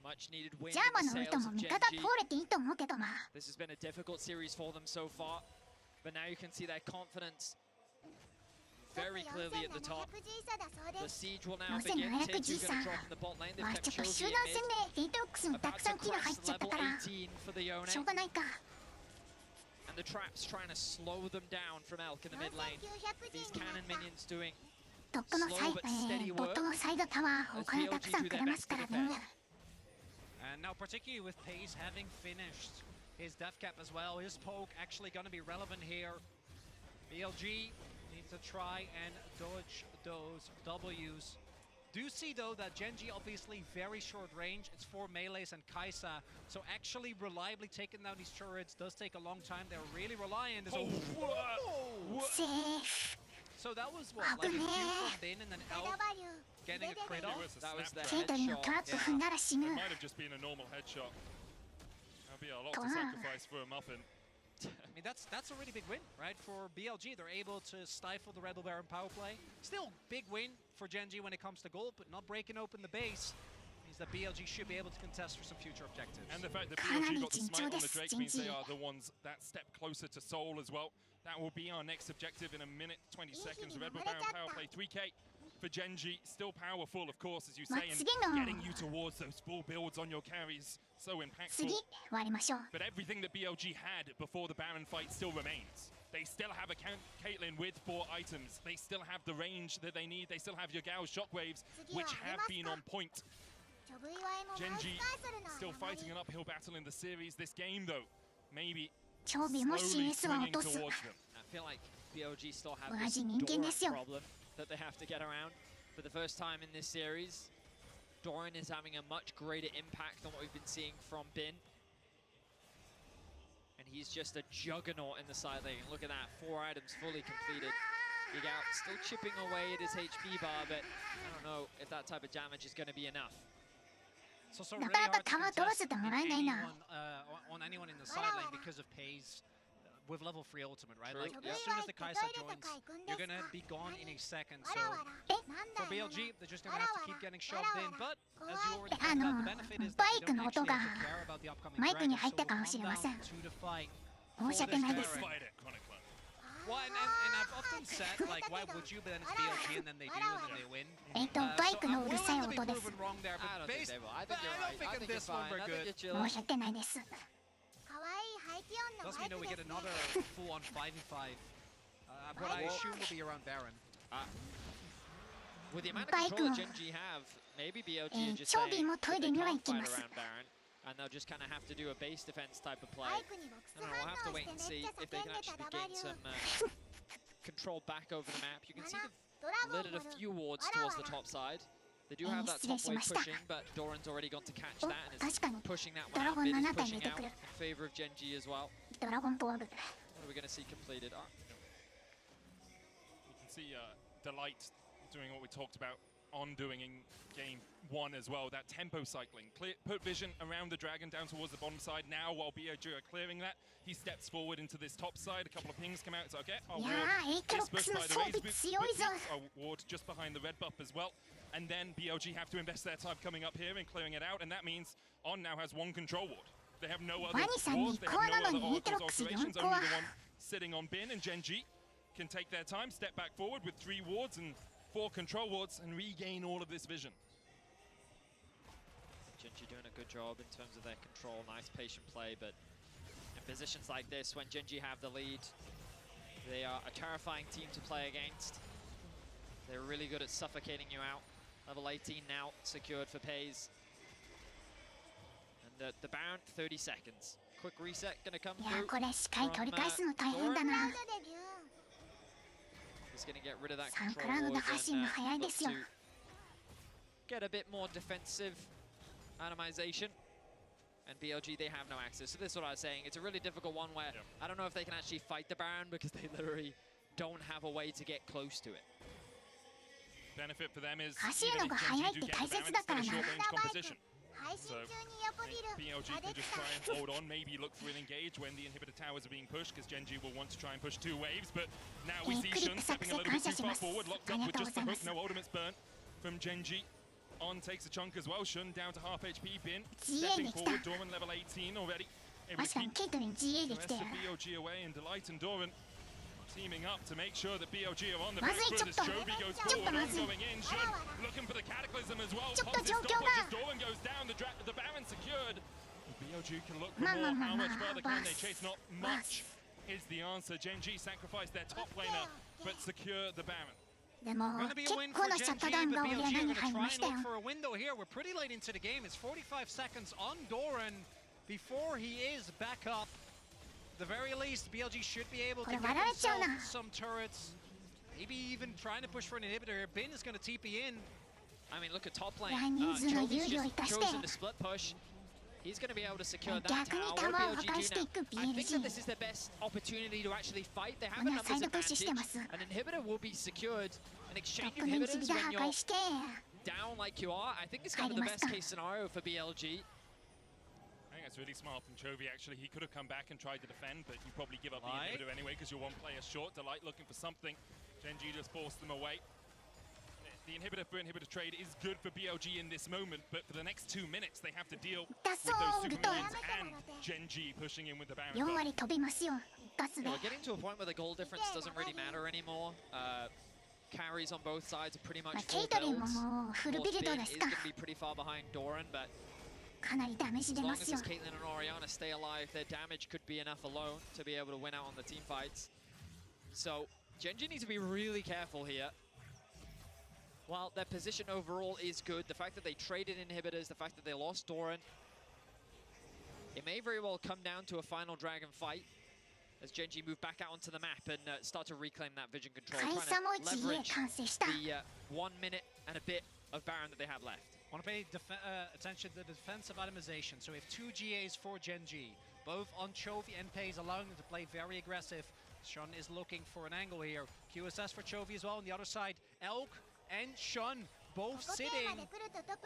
Much needed win ジャーマン in の the ウルト sails も of 味方 Gen.G. 通れていいと思うけどな This has been a difficult series for them so far, but now you can see their confidence very clearly at the top. The siege will now begin. Tier 2 going to drop in the bot lane. They've まあ kept ちょっと Chovy 集 in 団 mid. 戦でエイトロックスにた About くさ to んキル入っ cross ちゃった level から 18 for the Yone. しょうがないか And the traps trying to slow them down from Elk in the mid lane. These cannon minions doing トップのサイボットのサイドタワーお金たくさんくれますからね And now particularly with Pace having finished his death cap as well, his poke actually going to be relevant here. BLG needs to try and dodge those W's. Do see though that Gen.G obviously very short range. It's 4 melees and Kai'Sa, so actually reliably taking down these turrets does take a long time. They're really reliant. Oh, Whoa! セーフ So that was what, like a few from Bin and then Elk getting a crit off? It was a that was the snapshot. ケイトリのトラップ踏んだら死ぬ It might have just been a normal headshot. That'd be a lot to Come on. sacrifice for a muffin. I mean, that's a really big win, right? For BLG, they're able to stifle the Rebel Baron power play. Still big win for Gen.G when it comes to gold, but not breaking open the base means that BLG should be able to contest for some future objectives. And the fact that かなり BLG got the smite on the 順調です Drake means they Gen.G are the ones that step closer to Soul as well. That will be our next objective in a minute, 20 seconds. Red Bull Baron power play 3K for Gen.G. Still powerful, of course, as you say, and 次の getting you towards those full builds on your carries. So impactful. 次終わりましょう But everything that BLG had before the Baron fight still remains. They still have a Caitlyn with 4 items. They still have the range that they need. They still have Yagao's shockwaves, which have been on point. Gen.G still fighting an uphill battle in the series. This game, though, maybe チョビも slowly CS は swinging 落とす towards them. I feel like BLG still have 同 this じ人間ですよ Doran problem that they have to get around. For the first time in this series, Doran is having a much greater impact than what we've been seeing from Bin. And he's just a juggernaut in the side lane. Look at that, 4 items fully completed. Yagao still chipping away at his HP bar, but I don't know if that type of damage is going to be enough. So な really かなか hard to タワー取らせ contest てもらえないな on anyone in the side lane because of Pace with level 3 ultimate, right? True, Like, yeah. as soon as the Kai'Sa joins, you're gonna be gone in a second. So え for BLG, they're just gonna have to keep getting shoved in. But as you already あ pointed の out, the benefit is バ that イ they ク don't の actually 音が have to care about the upcoming マイクに dragon. 入っ So た we'll かもし come れま down せん to the fight. 申し訳ないです Fight it, Chronic One. Well, and I've often said, like, why would you? But then it's BLG, and then they do, and then they win. えっとバイクのうるさい I'm willing to 音 be です proven wrong there, I but don't think based, they will. I but think you're I right. don't think I in think you're this one fine. we're I think good. you're chilling. 申し訳ないです Thus, we know we get another full-on 5v5. What I assume will be around Baron. With the amount of Bike control that の Gen.G have, maybe BLG え are ー just チョビ saying も that トイ they レには行 can't き fight ます around Baron, and they'll just kind of have to do a base defense type of play. I don't know, we'll have to wait and see if they can actually gain some control back over the map. You can see they've littered a few wards towards the top side. They do have that top wave pushing, but Doran's already gone to catch お that and is 確かに pushing that ド one ラ out. ゴン Mid is 7体 pushing 出て out くる in favor of Gen.G as well. ドラゴンボーブ What are we going to see completed? You can see Delight doing what we talked about on doing in game 1 as well, that tempo cycling. Put vision around the dragon down towards the bottom side. Now while BLG are clearing that, he steps forward into this top side. A couple of pings come out. It's okay. いやーエイトロックスの装備強いぞ A ward just behind the red buff as well. and then BLG have to invest their time coming up here and clearing it out, and that means On now has one control ward. They have no other wards, they have no other alterations, only the one sitting on Bin, and Gen.G can take their time, step back forward with 3 wards and 4 control wards and regain all of this vision. Gen.G doing a good job in terms of their control, nice patient play, but in positions like this, when Gen.G have the lead, they are a terrifying team to play against. They're really good at suffocating you out. Level 18 now secured for Pays. And the Baron, 30 seconds. Quick reset gonna come through from Doran. He's gonna get rid of that control ward and look to get a bit more defensive atomization. And BLG, they have no access. So this is what I was saying. It's a really difficult one where I don't know if they can actually fight the Baron because they literally don't have a way to get close to it. Benefit for them is even if Gen.G do get the Baron, it's still a short-range composition. So BLG can just try and hold on, maybe look for an engage when the inhibitor towers are being pushed, because Gen.G will want to try and push 2 waves, but now we see Shun stepping a little bit too far forward, locked up with just the hook, no ultimates burnt from Gen.G. On takes a chunk as well, Shun down to half HP, Bin stepping forward, Doran level 18 already. Able to keep the rest of BLG away, and Delight and Doran teaming up to make sure that BLG are on the back foot as Chovy goes forward, on going in, Shun looking for the Cataclysm as well, pops his stopwatch as Doran goes down, the Baron secured. BLG can look for more, how much further can they chase? Not much is the answer. Gen.G sacrificed their top laner, but secure the Baron. Gonna be a win for Gen.G, but BLG are gonna try and look for a window here. We're pretty late into the game. It's 45 seconds on Doran before he is back up. At the very least, BLG should be able to get themselves some turrets. Maybe even trying to push for an inhibitor here. Bin is gonna TP in. I mean, look at top lane. Chovy's just chosen to split push. He's going to be able to secure that tower. What do BLG do now? I think that this is their best opportunity to actually fight. They have a numbers advantage. An inhibitor will be secured. An exchange of inhibitors when you're down like you are, I think it's kind of the best case scenario for BLG. I think that's really smart from Chovy, actually. He could have come back and tried to defend, but you probably give up the inhibitor anyway because you're 1 player short. Delight looking for something. Gen.G just forced them away. The inhibitor for inhibitor trade is good for BLG in this moment, but for the next 2 minutes they have to deal with those super minions and Gen.G pushing in with the Baron. We're getting to a point where the goal difference doesn't really matter anymore. Carries on both sides are pretty much full builds. Bin is going to be pretty far behind Doran, but as long as it's Caitlyn and Orianna stay alive, their damage could be enough alone to be able to win out on the team fights. So Gen.G need to be really careful here. While their position overall is good, the fact that they traded inhibitors, the fact that they lost Doran, it may very well come down to a final dragon fight as Gen.G move back out onto the map and start to reclaim that vision control, trying to leverage the 1 minute and a bit of Baron that they have left. Want to pay attention to the defensive atomization. So we have 2 GAs for Gen.G, both on Chovy and Pays, allowing them to play very aggressive. Shun is looking for an angle here. QSS for Chovy as well on the other side. Elk and Shun both sitting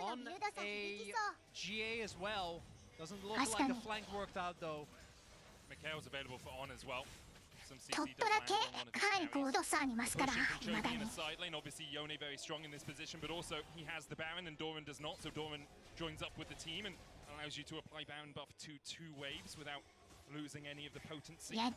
on a GA as well. Doesn't look like the flank worked out though. Mikhail's available for On as well. Some CC does land on one of his carries. Pushing from Chovy in the side lane. Obviously Yone very strong in this position, but also he has the Baron and Doran does not, so Doran joins up with the team and allows you to apply Baron buff to 2 waves without losing any of the potency. And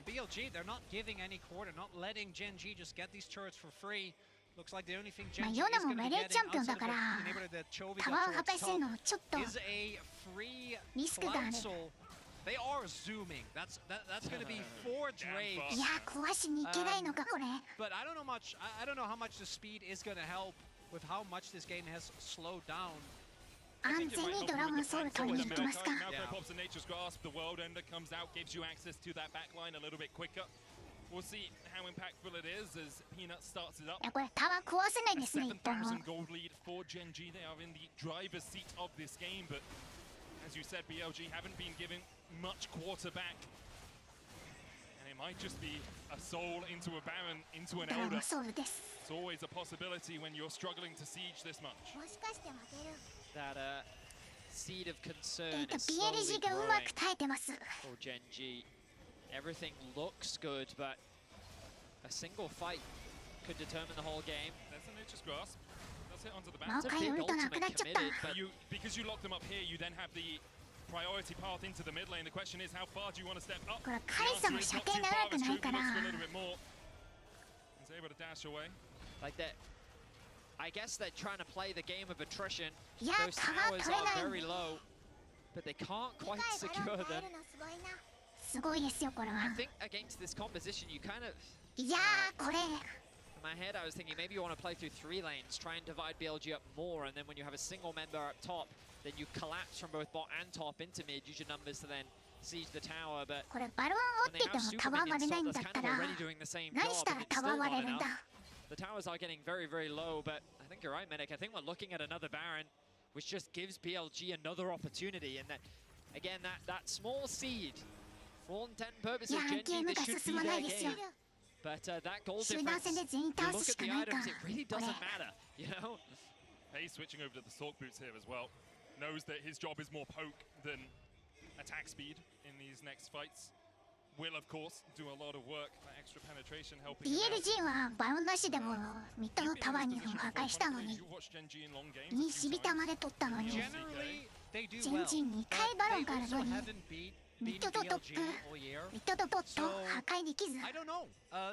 BLG, they're not giving any core, they're not letting Gen.G just get these turrets for free. Looks like the only thing Gen.G is going to be getting outside of the inhibitor that Chovy got towards top is a free Flancel. They are zooming. That's going to be 4 Draves. But I don't know much. I don't know how much the speed is going to help with how much this game has slowed down. Malphite pops a Nature's Grasp, the World Ender comes out, gives you access to that backline a little bit quicker. We'll see how impactful it is as Peanut starts it up. A 7,000 gold lead for Gen.G. They are in the driver's seat of this game, but as you said, BLG haven't been given much quarterback. And it might just be a soul into a Baron, into an Elder. It's always a possibility when you're struggling to siege this much. That seed of concern is slowly growing for Gen.G. Everything looks good, but A single fight could determine the whole game. There's a nature's grasp. Does hit onto the マオ back. カイウルトなくなっちゃった。 But because you lock them up here, you then have the priority path into the mid lane. The question is, how far do you want to step up? これ The カイさん answer も is 射 not 程 too 長 far く as ない Chovy か looks ら for a little bit more. He's able to dash away. Like that. I guess they're trying to play the game of attrition. いや Those タワー towers 取れ are ない very low, but they can't quite 2 回 secure バロン耐え them. るのすごいな。すごいですよこれ I は。 think against this composition, you kind of, いやーこれ in my head, I was thinking maybe you want to play through 3 lanes, try and divide BLG up more, and then when you have a single member up top, then you collapse from both bot and top into mid, use your numbers to then siege the tower. But これバロン when 折 they ってて have もタワ super ー割れない minions ん top, だっ that's た kind of ら already doing the same 何 job, した and ら it's タ still ワー not 割れるん enough. だ。 The towers are getting very, very low, but I think you're right, Medic. I think we're looking at another Baron, which just gives BLG another opportunity. And that, again, that small seed, for all intent and い purposes, や Gen ゲー G, ム this が should 進 be まな their いですよ。 game. But that goal 集団 difference, 戦で全員 you 倒 look すし at か the ないか items, it really これ doesn't matter, you know? Hey, switching over to the Sork boots here as well. Knows that his job is more poke than attack speed in these next fights. Will, of course, do a lot of work. That extra penetration helping him out. BLG はバロンなしでもミッドの You've been タワー in 2 this 本 position 破 before, 壊したの Funny, に you've watched Gen G in long games 2 a シ few ビタ times. まで取ったのに Generally, they do 全 well. 人2 But 回バロン they がある also のに haven't beaten ミッドとトップ BLG all year. ミッドとボット破壊できず I don't know.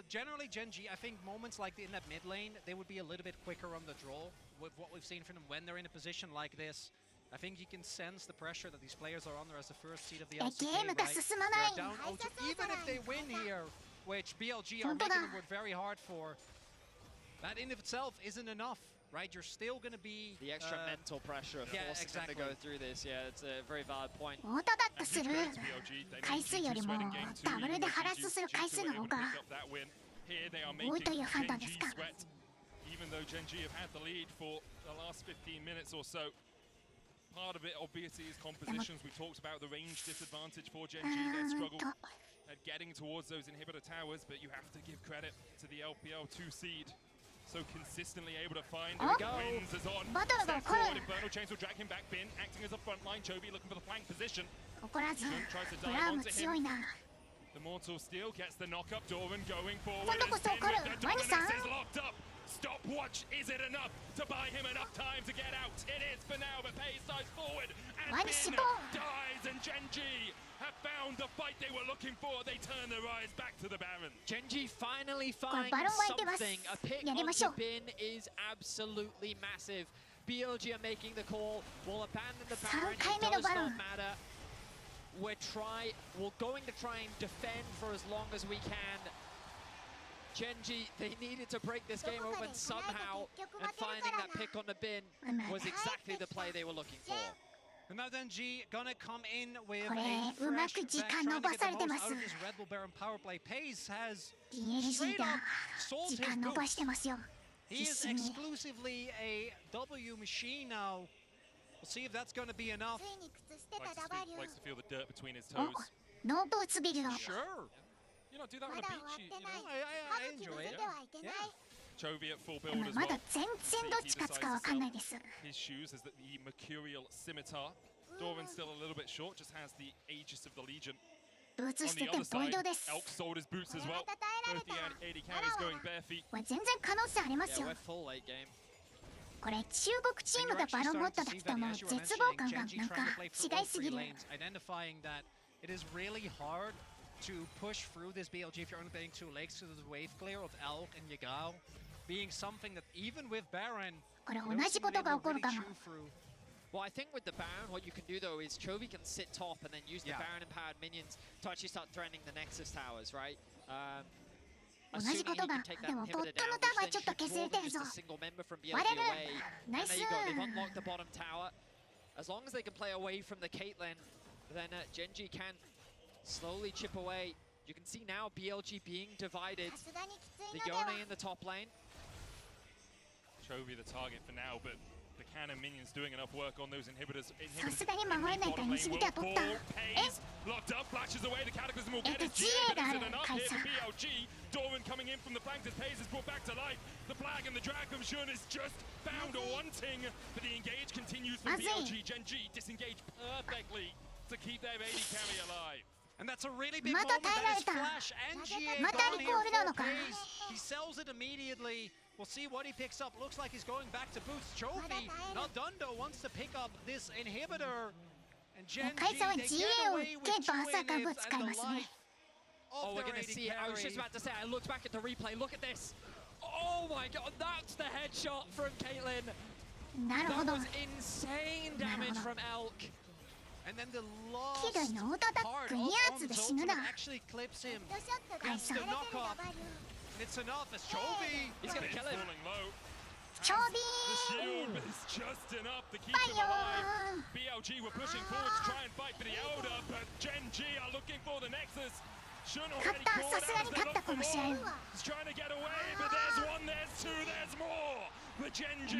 Generally, Gen G, I think moments like in that mid lane, they would be a little bit quicker on the draw. With what we've seen from them when they're in a position like this, I think you can sense the pressure that these players are under as the first seed of the いや LCK, ゲームが right? 進まない They're down 0-2. Even if they win here, which BLG are 本当だ。 making them work very hard for, that in of itself isn't enough, right? You're still going to be... The extra mental pressure of yeah, forcing them to go exactly. through this, yeah, it's a very valid point. オートダック And す huge る credit to BLG. They 回 made 数より G2 も sweat in game 2, ダブル even で though ハラスする回 G2 数 were の able 方 to が pick up that win. Here they are 多い making という判断で Gen す G か sweat. Even though Gen G have had the lead for the last 15 minutes or so. Part of it, obviously, is compositions. We talked about the range disadvantage for Gen G, their うーん struggle と at getting towards those inhibitor towers, but you have to give credit to the LPL 2 seed. So consistently able to find Oh. wins as on. バトルが Step 起こる forward, Infernal Chains will drag him back. Bin acting as a front line. Chovy looking for the flank position. 怒らず Jun tries to ブラ dive ウム onto 強 him. いな The Mortal Steel gets the knock up. Doran going forward. 今度こ as そ Bin 怒る with the ワニさん dominance is locked up. Stopwatch, is it enough to buy him enough time to get out? It is for now, but Pace dives forward. And ワニ Bin 死亡 dies, and Gen G have found the fight they were looking for. They turn their eyes back to the Baron. Gen G finally これ finds バロン湧いてます something. A pick やり on ましょ the う bin is absolutely massive. BLG are making the call. We'll abandon the 3 Baron. 回 It 目の does バロン not matter. We're going to try and defend for as long as we can. Gen G, they needed to break this game open somehow, and finding that pick on the bin was exactly the play they were looking for. And now then G gonna come in with これ a うま fresh く時 back 間 trying 伸 to ば get さ the れて most ま out す of this Red Bull Baron power play. Pace has BLG straight が up sold 時 his 間伸ば boots. してますよ He is 必死に exclusively a W machine now. We'll see if that's gonna be enough. ついに靴捨てた Likes ダ to バ feel, リュー likes to feel the dirt between his お toes. ノーブーツビルド Sure. You know, do that ま on a だ beach. 終わって You ない know, 歯 I 茎 enjoy む it. せてはいけない Chovy at full で build も as ま well. だ全然どっち勝つかわかんないです His shoes is the Mercurial Scimitar. Doran's still a little bit short, just has the Aegis of the Legion. ブーツ On して the て other ボイ side, ドです Elk sold his boots as well. これはたえられ Both the た AD carries going bare feet. これ全然可能性あります Yeah, よ we're full late game. これ中国チー And ム you're が actually バロン持っ starting た to 時 see と that, も as you were 絶望感 mentioning, が Gen G なんか trying to play for 違 all いす three ぎる lanes, identifying that it is really hard to push through this BLG if you're only playing 2 legs to the wave clear of Elk and Yagao, being something that even with Baron, これ they 同 don't じ seem こ to be とが able 起こ to る really かも chew through. Well, I think with the Baron, what you can do though is Chovy can sit top and then use the Yeah. Baron-empowered minions to actually start threatening the Nexus towers, right? 同じことが assuming he can take that でも inhibitor ボット down, のタ which ワー then ちょっと should 削れ draw て them るぞ just a single member from BLG 割れる away. ナイ And ス there you go, they've unlocked the bottom tower. As long as they can play away from the Caitlyn, then Gen G can slowly chip away. You can see now BLG being divided. さすがにきつ The いのでは Yone in the top lane. Chovy the target for now, but the cannon minions doing enough work on those inhibitors. さすがに守れないから西ビタ取った Pays, locked up, flashes away, the Cataclysm will get his GA, but is it enough here for BLG? Doran coming in from the flank as Pays is brought back to life. The flag and the drag from Jun is just found wanting, but the engage continues from BLG. Gen G disengage perfectly to keep their AD carry alive. And that's a really big また moment. 耐えら That れ is た。 Flash and GA また gone リ here コールな for のか。 Case. He sells it immediately. We'll see what he picks up. Looks like he's going back to boost trophy. Not Dundo wants to pick up this inhibitor. And Gen G, カイさんは they GA get を away ゲ with ンと two 朝株を inhibs 使い and ま the す life ね。 Oh, of we're their going to AD see it. I was just carry. about to say, I looked back at the replay. Look at this. Oh my god, that's the headshot from Caitlyn. なるほ That ど。 was insane damage from Elk. And then the キル last のオートアタッ part ク of 2発で On's 死ぬな。 ultimate actually clips him. カイさん。 The knockoff. It's enough as Chovy. He's going to kill him. Falling low. ちょび The ー shield is just enough to keep バイ him ヨ ー alive. BLG were pushing forward to try and fight for the Elder, but Gen G are looking for the Nexus. Shun 勝 already った。 called さすが out に as they 勝った look こ for の試合 more. He's trying to get away, but there's one, there's two, there's more. But Gen G,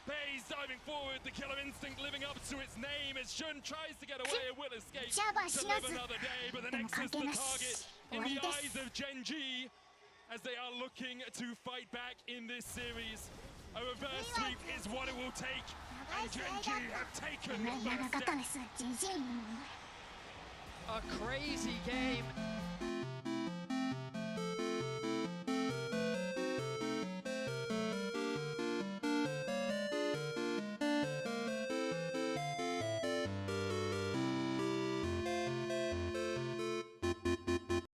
Baze diving forward, the killer instinct living up to its name as Shun tries to get away and will escape ジャバ to 死な live ず。 another day, but the でも Nexus 関係 the なし。 target 終 in わり the で eyes す。 of Gen G as they are looking to fight back in this series. A reverse sweep is what it will take, and Gen G have taken the 長 first かっ step. たです。ジジン。 A crazy game.